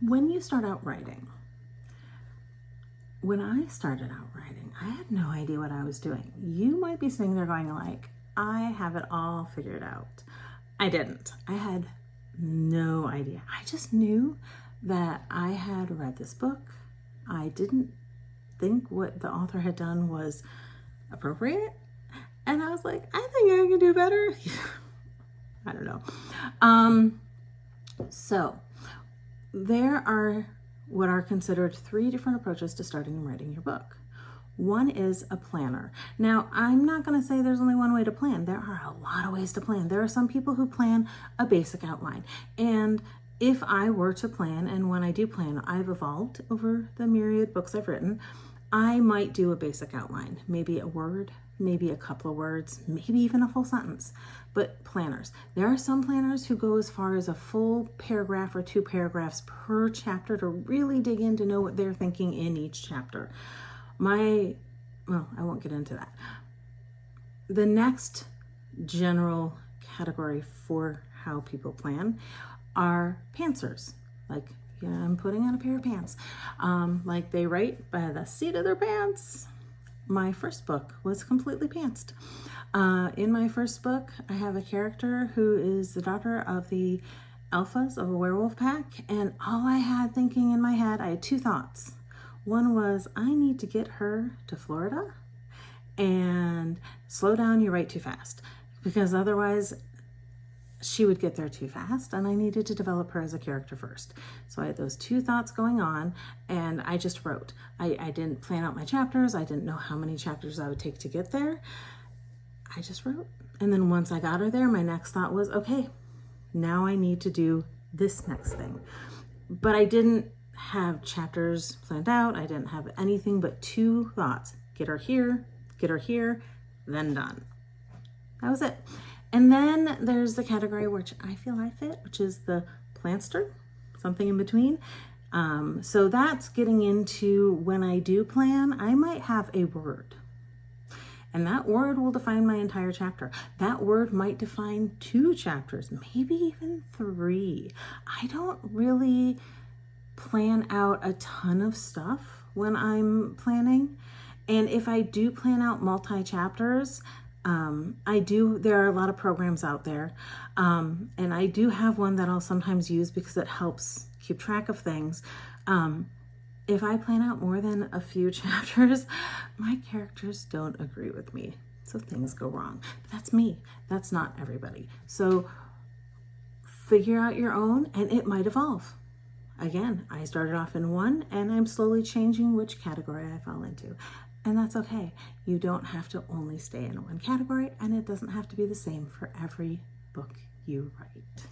When you start out writing, when I started out writing, I had no idea what I was doing. You might be sitting there going like, I have it all figured out. I didn't. I had no idea. I just knew that I had read this book. I didn't think what the author had done was appropriate. And I was like, I think I can do better. I don't know. So there are what are considered 3 different approaches to starting and writing your book. One is a planner. Now, I'm not going to say there's only one way to plan. There are a lot of ways to plan. There are some people who plan a basic outline. And if I were to plan, and when I do plan, I've evolved over the myriad books I've written, I might do a basic outline, maybe a word, maybe a couple of words, maybe even a full sentence. But planners, there are some planners who go as far as a full paragraph or 2 paragraphs per chapter to really dig in to know what they're thinking in each chapter. I won't get into that. The next general category for how people plan are pantsers. Like, yeah, I'm putting on a pair of pants. Like they write by the seat of their pants. My first book was completely pantsed. In my first book, I have a character who is the daughter of the alphas of a werewolf pack, and all I had thinking in my head, I had 2 thoughts. One was, I need to get her to Florida, and slow down, you write too fast, because otherwise she would get there too fast, and I needed to develop her as a character first. So I had those 2 thoughts going on, and I just wrote. I didn't plan out my chapters. I didn't know how many chapters I would take to get there. I just wrote. And then once I got her there, my next thought was, okay, now I need to do this next thing. But I didn't have chapters planned out. I didn't have anything but 2 thoughts. Get her here, then done. That was it. And then there's the category which I feel I fit, which is the plantster, something in between. So that's getting into when I do plan, I might have a word. And that word will define my entire chapter. That word might define 2 chapters, maybe even 3. I don't really plan out a ton of stuff when I'm planning. And if I do plan out multi-chapters, there are a lot of programs out there. And I do have one that I'll sometimes use because it helps keep track of things. If I plan out more than a few chapters, my characters don't agree with me. So things go wrong. But that's me. That's not everybody. So figure out your own, and it might evolve. Again, I started off in one, and I'm slowly changing which category I fall into. And that's okay. You don't have to only stay in one category, and it doesn't have to be the same for every book you write.